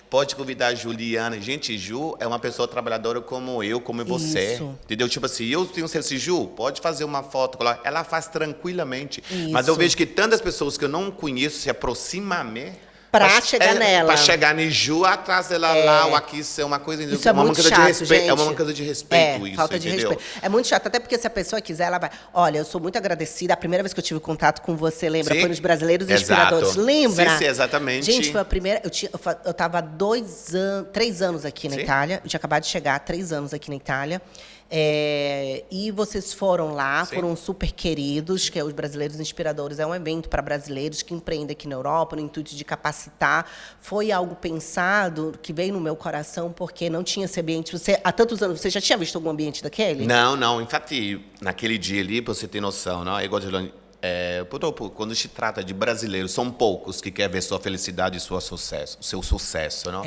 pode convidar a Juliana. Gente, Ju é uma pessoa trabalhadora como eu, como você. Isso. Entendeu? Tipo assim, eu tenho certeza, Ju, pode fazer uma foto, ela faz tranquilamente. Isso. Mas eu vejo que tantas pessoas que eu não conheço se aproximam a mim. Pra chegar nela. Pra chegar em Ju, atrás dela lá, ou aqui, isso é uma coisa... Isso é muito chato, gente. É uma coisa de respeito, isso, falta de entendeu? respeito. É muito chato, até porque se a pessoa quiser, ela vai... Olha, eu sou muito agradecida. A primeira vez que eu tive contato com você, lembra? Sim. Foi nos Brasileiros Inspiradores. Lembra? Sim, exatamente. Gente, foi a primeira... Eu estava 3 anos aqui na Itália. Eu tinha acabado de chegar, 3 anos aqui na Itália. E vocês foram lá, foram super queridos, que é os Brasileiros Inspiradores. É um evento para brasileiros que empreendem aqui na Europa, no intuito de capacitar. Foi algo pensado, que veio no meu coração, porque não tinha esse ambiente. Há tantos anos, você já tinha visto algum ambiente daquele? Não. Em fato, naquele dia ali, para você ter noção, não? É igual quando se trata de brasileiros, são poucos que querem ver sua felicidade e seu sucesso, não?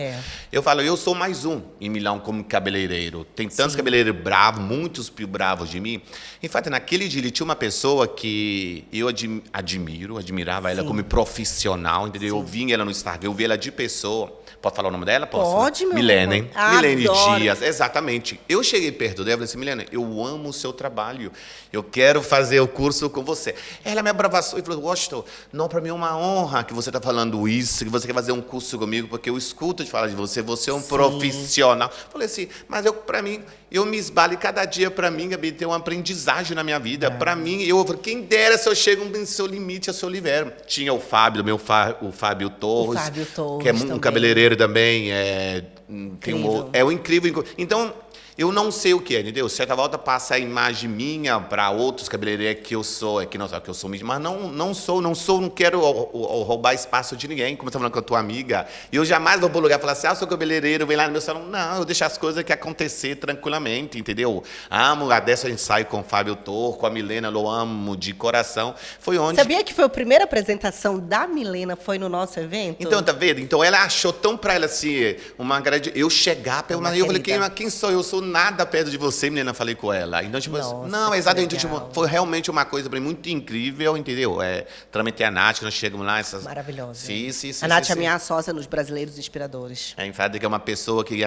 Eu falo, eu sou mais um em Milão como cabeleireiro. Tem tantos cabeleireiros bravos, muitos bravos de mim. Em fato, naquele dia, tinha uma pessoa que eu admirava ela como profissional, entendeu? Eu vi ela no Instagram, eu vi ela de pessoa. Pode falar o nome dela? Posso? Pode, meu Milene. amor. Milene Adoro. Dias, exatamente. Eu cheguei perto dela e falei assim, Milene, eu amo o seu trabalho. Eu quero fazer o curso com você. Ela me abraçou e falou, Washington, não, para mim é uma honra que você está falando isso, que você quer fazer um curso comigo, porque eu escuto de falar de você, você é um profissional. Falei assim, mas para mim, eu me esbalho cada dia para mim, Gabi, tem uma aprendizagem na minha vida. Para mim, quem dera se eu chego no seu limite, a seu livre. Tinha o Fábio, o Fábio Torres, que é um cabeleireiro também, é um incrível. Então, eu não sei o que é, entendeu? Certa volta passa a imagem minha para outros cabeleireiros que eu sou, que eu sou mesmo, mas não quero roubar espaço de ninguém, como você está falando com a tua amiga. Eu jamais vou para o lugar e falar assim, eu sou cabeleireiro, vem lá no meu salão. Não, eu deixo as coisas que acontecer tranquilamente, entendeu? Amo, a dessa a gente sai com o Fábio Tor, com a Milena, eu amo de coração. Foi onde... Sabia que foi a primeira apresentação da Milena, foi no nosso evento? Então, tá vendo? Então, ela achou tão para ela assim, eu chegar, eu falei, quem sou eu? Sou nada perto de você, menina, falei com ela. Então, tipo, não, exatamente, foi realmente uma coisa para mim muito incrível, entendeu? Tramitei a Nath, nós chegamos lá. Maravilhosa. Sim. A Nath é minha sócia nos Brasileiros Inspiradores. Em fato, que é uma pessoa que,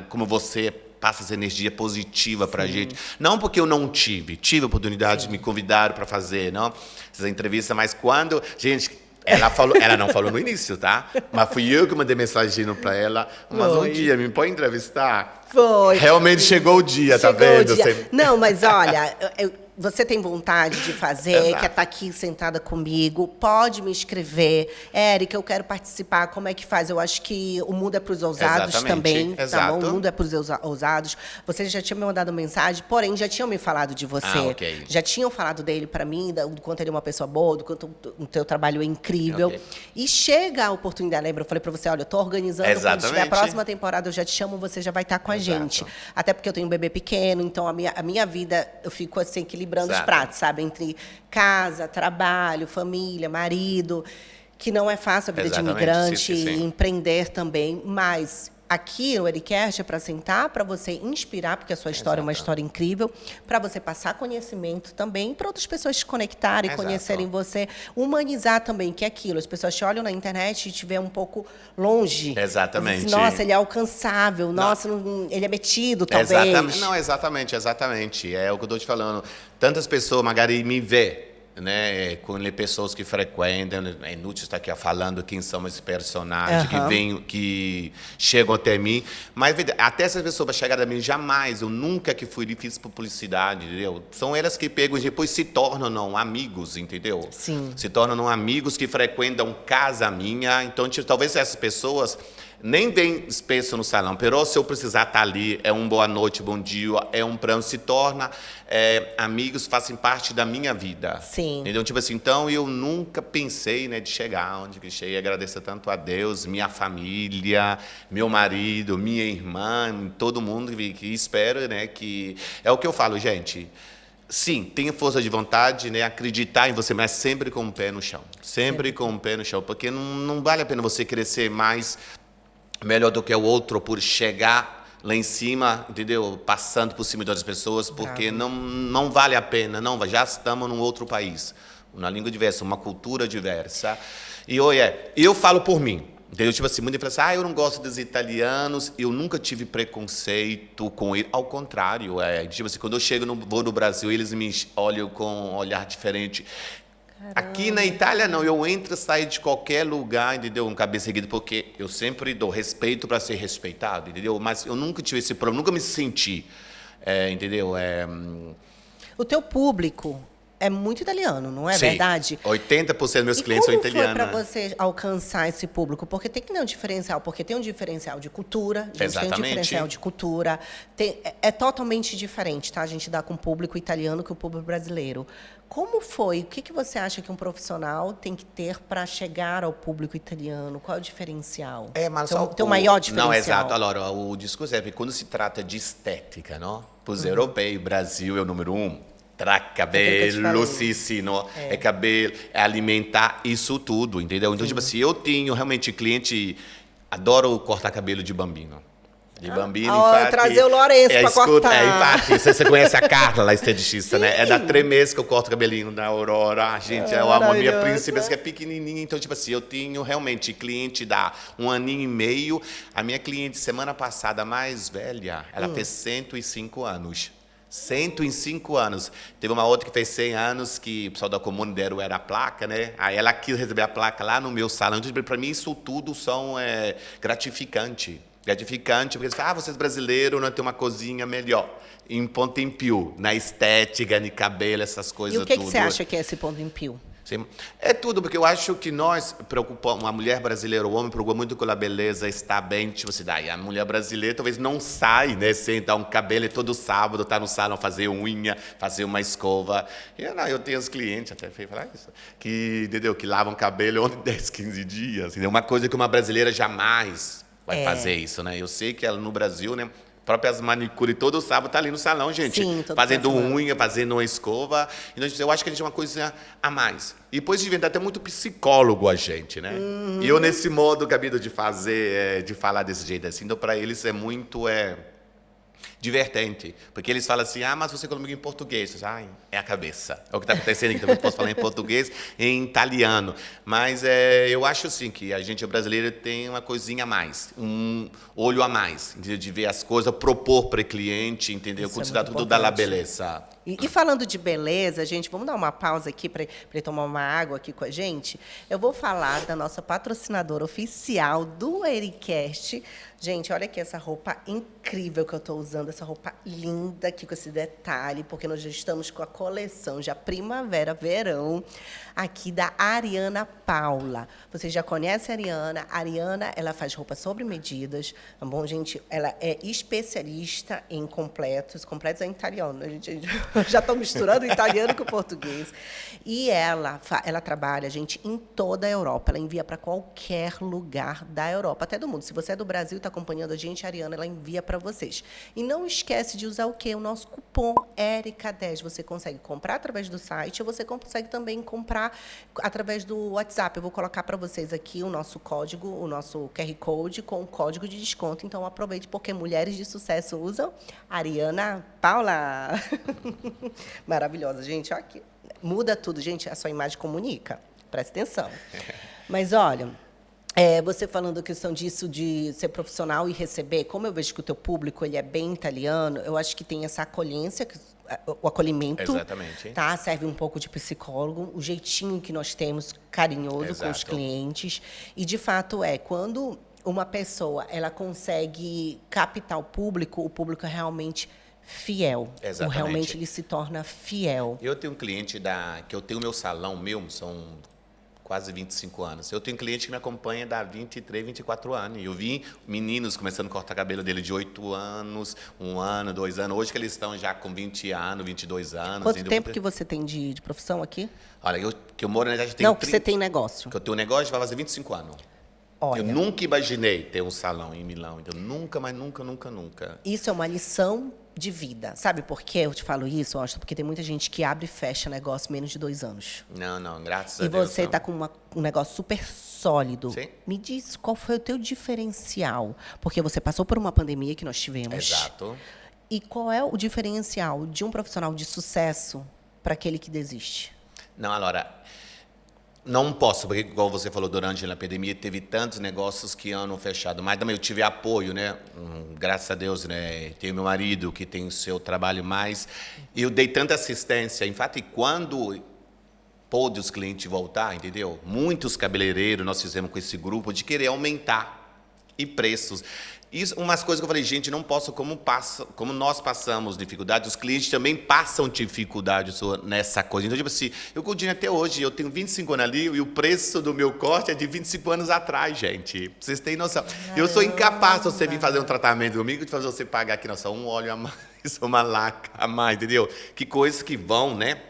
como você, passa essa energia positiva para a gente. Não porque eu não tive a oportunidade de me convidar para fazer, não, essa entrevista, mas quando, gente... Ela não falou no início, tá? Mas fui eu que mandei mensagem para ela. Mas um dia, me pode entrevistar? Foi. Realmente chegou o dia, tá vendo? Não, mas olha, você tem vontade de fazer, quer estar aqui sentada comigo, pode me escrever. Érica, eu quero participar, como é que faz? Eu acho que o mundo é para os ousados também, tá bom? O mundo é para os ousados. Você já tinha me mandado mensagem, porém, já tinham me falado de você. Já tinham falado dele para mim, do quanto ele é uma pessoa boa, do quanto o teu trabalho é incrível. E chega a oportunidade, lembra? Eu falei para você, olha, eu estou organizando, quando tiver a próxima temporada, eu já te chamo, você já vai estar com a gente. Até porque eu tenho um bebê pequeno, então a minha vida, eu fico assim, equilibrando os pratos, sabe? Entre casa, trabalho, família, marido, que não é fácil a vida de imigrante, e empreender também, mas aqui o Ericast é para sentar, para você inspirar, porque a sua história é uma história incrível, para você passar conhecimento também, para outras pessoas se conectarem, conhecerem você, humanizar também, que é aquilo, as pessoas te olham na internet e te veem um pouco longe. Exatamente. Assim, nossa, ele é alcançável, nossa, ele é metido, talvez. Exatamente. É o que eu estou te falando. Tantas pessoas, Magari, me vê né, com as pessoas que frequentam, é inútil estar aqui falando quem são esses personagens que vêm, que chegam até mim, mas até essas pessoas chegarem a mim, jamais, eu nunca que fui fiz publicidade, entendeu? São elas que pegam e depois se tornam amigos, entendeu? Sim. Se tornam amigos que frequentam casa minha, então talvez essas pessoas nem vem espesso no salão, pero se eu precisar estar ali, é um boa noite, bom dia, é um pranto, se torna amigos, fazem parte da minha vida. Sim. Então, tipo assim, então eu nunca pensei, né, de chegar onde que cheguei, agradecer tanto a Deus, minha família, meu marido, minha irmã, todo mundo que espera, né, que é o que eu falo, gente. Sim, tenha força de vontade, né, acreditar em você, mas sempre com o pé no chão. Sempre com o pé no chão, porque não vale a pena você crescer mais melhor do que o outro por chegar lá em cima, entendeu? Passando por cima de outras pessoas, porque não vale a pena, não, já estamos num outro país, uma língua diversa, uma cultura diversa. E eu falo por mim, entendeu? Tipo assim, muita gente fala assim, eu não gosto dos italianos, eu nunca tive preconceito com eles, ao contrário, tipo assim, quando eu vou no Brasil, eles me olham com um olhar diferente. Caramba. Aqui na Itália, não. Eu entro e saio de qualquer lugar, entendeu? Um cabeça erguida, porque eu sempre dou respeito para ser respeitado, entendeu? Mas eu nunca tive esse problema, nunca me senti, entendeu? O teu público é muito italiano, não é Sim, verdade? 80% dos meus clientes são italianos. Como foi para você alcançar esse público? Porque tem que ter um diferencial, porque tem um diferencial de cultura, a gente tem um diferencial de cultura, é totalmente diferente, tá? A gente dá com o público italiano que o público brasileiro. Como foi? O que você acha que um profissional tem que ter para chegar ao público italiano? Qual é o diferencial? Mas teu maior diferencial? Não, exato. Allora, o discurso é que quando se trata de estética, não? Para os europeus, o Brasil é o número 1. Tra cabelo, sim, não? É cabelo, é alimentar, isso tudo, entendeu? Então, tipo assim, eu tenho realmente cliente, adoro cortar cabelo de bambino. De bambino, infatti, trazer o Lourenço para cortar. Infatti, você conhece a Carla, a esteticista, né? É da 3 meses que eu corto o cabelinho da Aurora. Gente, eu amo a minha princesa, que é pequenininha. Então, tipo assim, eu tenho realmente cliente da 1 aninho e meio. A minha cliente, semana passada, mais velha, ela fez 105 anos. 105 anos. Teve uma outra que fez 100 anos, que o pessoal da comune deram a placa, né? Aí ela quis receber a placa lá no meu salão. Então, para mim, isso tudo são gratificante, porque eles falam, vocês brasileiros não tem uma cozinha melhor. Em ponto em pio, na estética, no cabelo, essas coisas. E o que tudo. Você acha que é esse ponto em pio? Sim. É tudo, porque eu acho que nós preocupamos, uma mulher brasileira, o homem preocupa muito com a beleza, está bem, tipo assim, daí a mulher brasileira talvez não sai, né, sem dar um cabelo e todo sábado tá no salão fazer unha, fazer uma escova. Eu tenho os clientes, até falar isso, que, entendeu, que lavam cabelo ontem 10, 15 dias, entendeu? Uma coisa que uma brasileira jamais vai fazer isso, né? Eu sei que ela no Brasil, né, próprias manicure todo sábado tá ali no salão, gente. Sim, fazendo unha, fazendo uma escova. Então, eu acho que a gente é uma coisa a mais. E depois de inventar até muito psicólogo a gente, né? E eu, nesse modo, cabido de fazer, de falar desse jeito assim, então, para eles é muito divertente. Porque eles falam assim, mas você comigo em português. Eu digo, é a cabeça. É o que está acontecendo aqui. Também posso falar em português e em italiano. Mas eu acho, assim, que a gente, o brasileiro, tem uma coisinha a mais. Um olho a mais. Entendeu? De ver as coisas, propor para o cliente, entendeu? Considerar tudo da beleza. E falando de beleza, gente, vamos dar uma pausa aqui para ele tomar uma água aqui com a gente. Eu vou falar da nossa patrocinadora oficial do EriCast. Gente, olha aqui essa roupa incrível que eu estou usando, essa roupa linda aqui com esse detalhe, porque nós já estamos com a coleção já primavera-verão aqui da Ariana Paula. Vocês já conhecem a Ariana? A Ariana, ela faz roupas sobre medidas, tá bom, gente? Ela é especialista em completos é italiano, a gente já estou misturando o italiano com o português. E ela trabalha, gente, em toda a Europa. Ela envia para qualquer lugar da Europa, até do mundo. Se você é do Brasil e está acompanhando a gente, a Ariana, ela envia para vocês. E não esquece de usar o quê? O nosso cupom ERICA10. Você consegue comprar através do site ou você consegue também comprar através do WhatsApp. Eu vou colocar para vocês aqui o nosso código, o nosso QR Code com o código de desconto. Então, aproveite, porque mulheres de sucesso usam. Ariana Paula. Maravilhosa, gente. Olha aqui. Muda tudo, gente. A sua imagem comunica. Presta atenção. Mas, olha... você falando a questão disso de ser profissional e receber, como eu vejo que o teu público ele é bem italiano, eu acho que tem essa acolhência, o acolhimento. Exatamente. Tá? Serve um pouco de psicólogo, o jeitinho que nós temos carinhoso com os clientes. E, de fato, quando uma pessoa ela consegue captar o público é realmente fiel. Exatamente. Realmente ele se torna fiel. Eu tenho um cliente que eu tenho meu salão são quase 25 anos. Eu tenho um cliente que me acompanha há 23, 24 anos. E eu vi meninos começando a cortar cabelo dele de 8 anos, 1 ano, 2 anos. Hoje que eles estão já com 20 anos, 22 anos. Quanto tempo que você tem de profissão aqui? Olha, que eu moro na verdade, Não, que você tem negócio. Que eu tenho negócio vai fazer 25 anos. Olha, eu nunca imaginei ter um salão em Milão. Então, nunca, mas nunca. Isso é uma lição de vida. Sabe por que eu te falo isso, Austin? Porque tem muita gente que abre e fecha negócio em menos de 2 anos. Não, graças a Deus. E você está com um negócio super sólido. Sim. Me diz, qual foi o teu diferencial? Porque você passou por uma pandemia que nós tivemos. Exato. E qual é o diferencial de um profissional de sucesso para aquele que desiste? Não, Laura, não posso, porque, igual você falou, durante a pandemia, teve tantos negócios que ano fechado. Mas também eu tive apoio, né? Graças a Deus, né? Tenho meu marido, que tem o seu trabalho mais. Eu dei tanta assistência. Em fato, quando pôde os clientes voltar, entendeu? Muitos cabeleireiros nós fizemos com esse grupo de querer aumentar e preços. Isso, umas coisas que eu falei, gente, não posso, como nós passamos dificuldade, os clientes também passam dificuldade nessa coisa. Então, tipo assim, eu continuo até hoje, eu tenho 25 anos ali e o preço do meu corte é de 25 anos atrás, gente. Pra vocês terem noção. Eu sou incapaz de você vir fazer um tratamento comigo, de fazer você pagar aqui, nossa, um óleo a mais, uma laca a mais, entendeu? Que coisas que vão, né?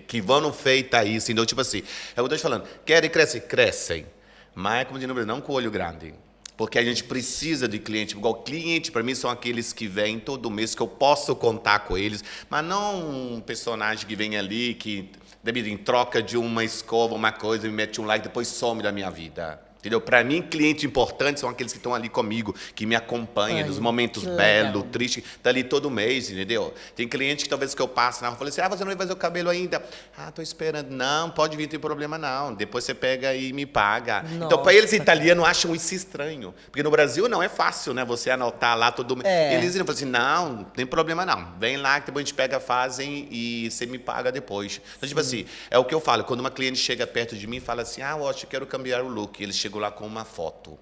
Que vão feita isso. Então, tipo assim, é o que eu estou te falando, querem crescer? Crescem. Mas, como diz no Brasil, não com o olho grande. Porque a gente precisa de cliente. Igual cliente, para mim, são aqueles que vêm todo mês, que eu posso contar com eles. Mas não um personagem que vem ali, que em troca de uma escova, uma coisa, me mete um like, depois some da minha vida. Entendeu? Para mim, clientes importantes são aqueles que estão ali comigo, que me acompanham nos momentos belos, tristes, tá ali todo mês, entendeu? Tem cliente que talvez que eu passo na rua, falo assim, você não vai fazer o cabelo ainda? Tô esperando. Não, pode vir, não tem problema não. Depois você pega e me paga. Nossa. Então, para eles italianos acham isso estranho. Porque no Brasil não é fácil, né? Você anotar lá todo mês. Eles falam assim, não tem problema não. Vem lá que depois a gente pega, fazem e você me paga depois. Então, tipo assim, é o que eu falo. Quando uma cliente chega perto de mim e fala assim, eu quero cambiar o look. Eles chegam lá com uma foto,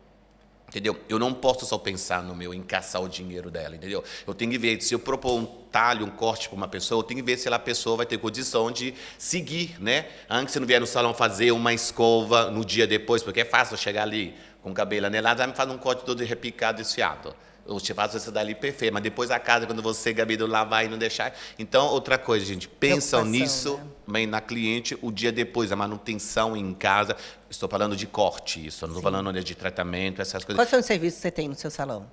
entendeu? Eu não posso só pensar em caçar o dinheiro dela, entendeu? Eu tenho que ver, se eu propor um talho, um corte para uma pessoa, eu tenho que ver se a pessoa vai ter condição de seguir, né? Antes de não vier no salão fazer uma escova no dia depois, porque é fácil chegar ali com o cabelo anelado, vai me fazer um corte todo repicado, desfiado. Eu te faço essa dali perfeito, mas depois a casa, quando você, Gabi, lavar e não deixar. Então, outra coisa, gente, pensam nisso, né? Na cliente, o dia depois, a manutenção em casa. Estou falando de corte, isso, não estou falando de tratamento, essas coisas. Quais são os serviços que você tem no seu salão?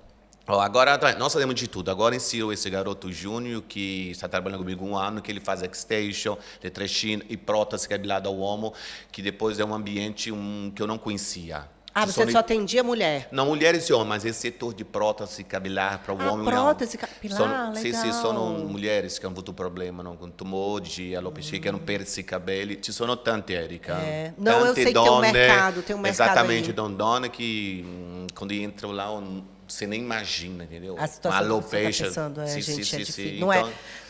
Agora, nós fazemos de tudo. Agora insiro esse garoto Júnior, que está trabalhando comigo 1 ano, que ele faz extension, retrescina e prótese capilar ao homo, que depois é um ambiente que eu não conhecia. Você só atendia mulher? Não, mulheres e homens, mas esse setor de prótese capilar para o homem, prótese capilar, legal. Sim, são mulheres que têm muito problema, não, com tumor de alopecia, que não perdem esse cabelo. Ci sono tante, Erika. Não, eu sei que tem um mercado exatamente, aí. Dona que quando entram lá, você nem imagina, entendeu? A situação que você está pensando, sim.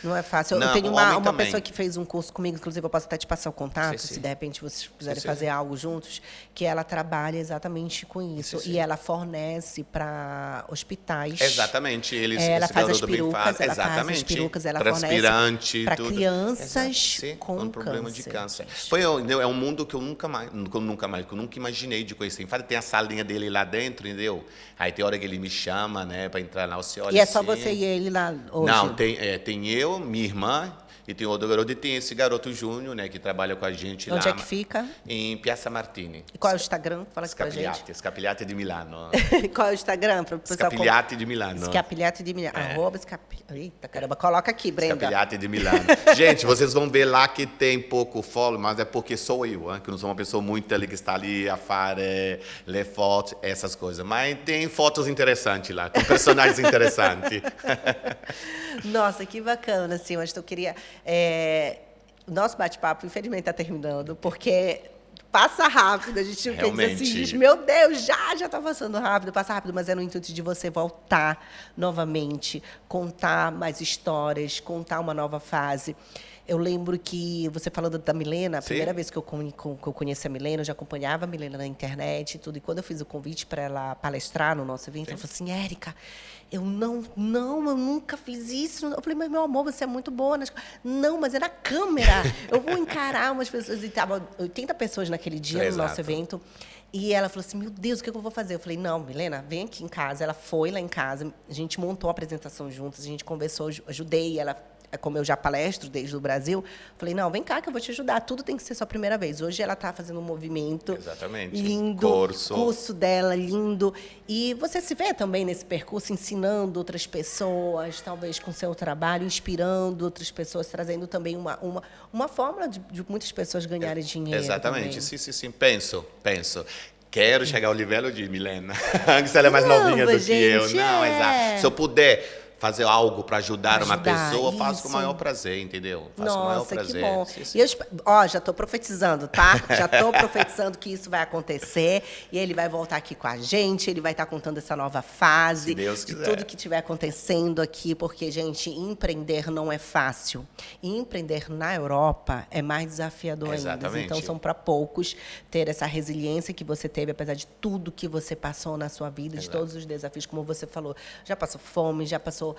Não é fácil. Eu tenho uma pessoa que fez um curso comigo, inclusive eu posso até te passar o contato, se de repente vocês quiserem fazer algo juntos, que ela trabalha exatamente com isso. E ela fornece para hospitais. Exatamente. Ela faz as perucas, ela transpirante, fornece para crianças com problema de câncer. É um mundo que eu nunca imaginei de conhecer. Em fato, tem a salinha dele lá dentro, entendeu? Aí tem hora que ele me chama, né, para entrar lá, você olha. E é só você e ele lá hoje? Não, tem eu, minha irmã, e tem outro garoto, e tem esse garoto Júnior, né, que trabalha com a gente lá. Onde é que fica? Em Piazza Martini. E qual é o Instagram? Fala aqui pra gente. Scapigliati de Milano. Qual é o Instagram? Para o pessoal Scapigliati de Milano. Scapigliati de Milano. Eita, caramba. Coloca aqui, Brenda. Scapigliati de Milano. Gente, vocês vão ver lá que tem pouco follow, mas é porque sou eu, que não sou uma pessoa muito ali que está ali a fazer le fotos, essas coisas. Mas tem fotos interessantes lá, com personagens interessantes. Nossa, que bacana, assim, mas eu queria... O nosso bate-papo, infelizmente, está terminando, porque passa rápido. A gente diz assim, meu Deus, já tá passando rápido, passa rápido, mas é no intuito de você voltar novamente, contar mais histórias, contar uma nova fase. Eu lembro que você falando da Milena, a primeira vez que eu conheci a Milena, eu já acompanhava a Milena na internet e tudo. E quando eu fiz o convite para ela palestrar no nosso evento, ela falou assim, Érica, eu nunca fiz isso. Eu falei, mas meu amor, você é muito boa. Não, mas é na câmera. Eu vou encarar umas pessoas. E estavam 80 pessoas naquele dia no nosso evento. E ela falou assim, meu Deus, o que eu vou fazer? Eu falei, não, Milena, vem aqui em casa. Ela foi lá em casa, a gente montou a apresentação juntas, a gente conversou, ajudei ela. Como eu já palestro desde o Brasil, falei, não, vem cá que eu vou te ajudar. Tudo tem que ser só a primeira vez. Hoje ela está fazendo um movimento lindo, curso dela lindo. E você se vê também nesse percurso ensinando outras pessoas, talvez com seu trabalho, inspirando outras pessoas, trazendo também uma fórmula de muitas pessoas ganharem dinheiro. Exatamente, sim, penso. Quero chegar ao nível de Milena, antes ela é mais novinha do que eu. Não, exato. Se eu puder fazer algo para ajudar uma pessoa, eu faço com o maior prazer, entendeu? Faço com o maior prazer. Que bom. Sim. E eu, já estou profetizando, tá? Já estou profetizando que isso vai acontecer e ele vai voltar aqui com a gente, ele vai estar contando essa nova fase, se Deus quiser, de tudo que estiver acontecendo aqui, porque, gente, empreender não é fácil. E empreender na Europa é mais desafiador ainda. Então, são para poucos ter essa resiliência que você teve, apesar de tudo que você passou na sua vida, de todos os desafios, como você falou. Já passou fome, já passou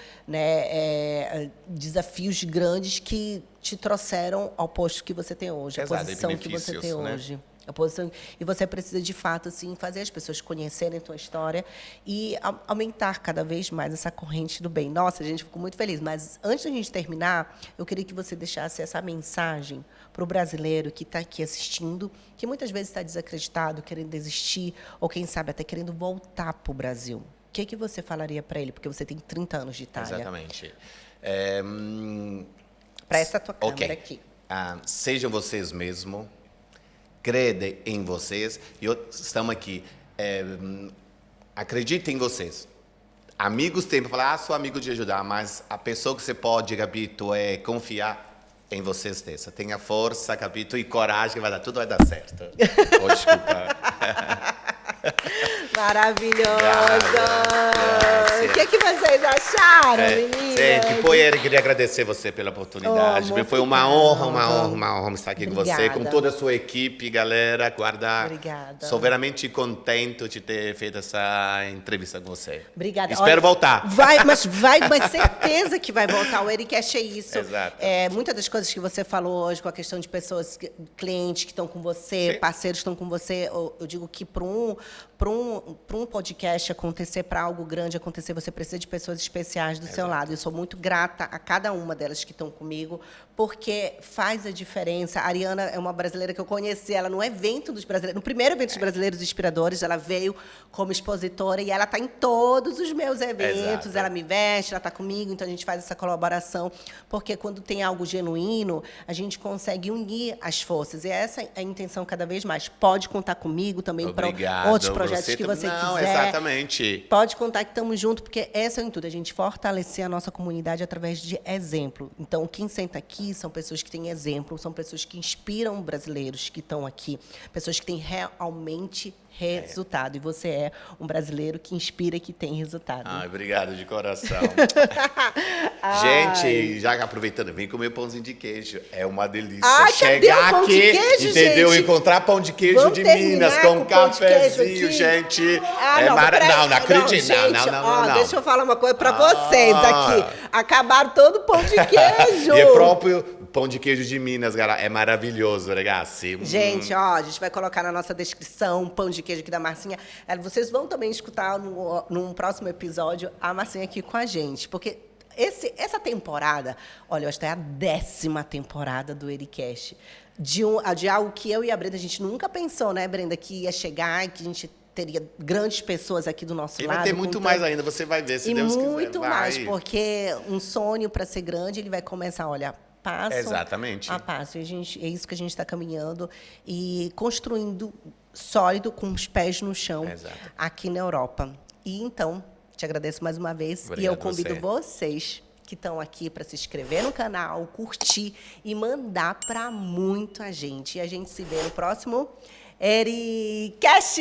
desafios grandes que te trouxeram ao posto que você tem hoje, a posição que você tem hoje. A posição, e você precisa, de fato, assim, fazer as pessoas conhecerem a tua história e aumentar cada vez mais essa corrente do bem. Nossa, a gente ficou muito feliz. Mas, antes da gente terminar, eu queria que você deixasse essa mensagem para o brasileiro que está aqui assistindo, que muitas vezes está desacreditado, querendo desistir, ou, quem sabe, até querendo voltar para o Brasil. O que você falaria para ele? Porque você tem 30 anos de Itália. Exatamente. Presta a tua câmera aqui. Sejam vocês mesmos. Crede em vocês. Estamos aqui. Acreditem em vocês. Amigos têm para falar, sou amigo de ajudar, mas a pessoa que você pode, capito, é confiar em vocês dessa. Tenha força, capito, e coragem, que tudo vai dar certo. Desculpa. Maravilhosa! O que vocês acharam, meninas? Gente, eu queria agradecer você pela oportunidade. Foi uma honra estar aqui com você, com toda a sua equipe, galera. Obrigada. Sou veramente contente de ter feito essa entrevista com você. Obrigada. Espero voltar. Mas certeza que vai voltar. O Ericast é isso. Exato. Muitas das coisas que você falou hoje, com a questão de pessoas, clientes que estão com você, parceiros que estão com você, eu digo que para um podcast acontecer, para algo grande acontecer, você precisa de pessoas especiais do seu lado. Eu sou muito grata a cada uma delas que estão comigo, porque faz a diferença. A Ariana é uma brasileira que eu conheci, ela no evento dos brasileiros, no primeiro evento dos Brasileiros Inspiradores, ela veio como expositora e ela está em todos os meus eventos. Ela me veste, ela está comigo, então a gente faz essa colaboração, porque quando tem algo genuíno, a gente consegue unir as forças. E essa é a intenção cada vez mais. Pode contar comigo também para outros projetos que você quiser. Exatamente. Pode contar que estamos juntos, porque esse é o intuito, a gente fortalecer a nossa comunidade através de exemplo. Então, quem senta aqui são pessoas que têm exemplo, são pessoas que inspiram brasileiros que estão aqui, pessoas que têm realmente resultado. E você é um brasileiro que inspira e que tem resultado. Obrigado de coração. Gente, já aproveitando, vem comer pãozinho de queijo. É uma delícia. Chegar aqui, de queijo, entendeu? Gente? Encontrar pão de queijo de Minas com um cafezinho, gente. Não acredito. Não. Deixa eu falar uma coisa para vocês aqui. Acabaram todo o pão de queijo. E é próprio pão de queijo de Minas, galera. É maravilhoso, ragazzi. Gente, a gente vai colocar na nossa descrição um pão de queijo aqui da Marcinha. Vocês vão também escutar num próximo episódio a Marcinha aqui com a gente, porque essa temporada, olha, eu acho que é a 10ª temporada do Ericast, de algo que eu e a Brenda, a gente nunca pensou, né, Brenda, que ia chegar, que a gente teria grandes pessoas aqui do nosso lado. E vai ter muito mais ainda, você vai ver, se Deus quiser. E muito mais, porque um sonho, para ser grande, ele vai começar, olha, passo a passo. E é isso que a gente está caminhando e construindo sólido, com os pés no chão, aqui na Europa. E, então, te agradeço mais uma vez. Obrigado, e eu convido vocês que estão aqui para se inscrever no canal, curtir e mandar para muita gente. E a gente se vê no próximo Ericast!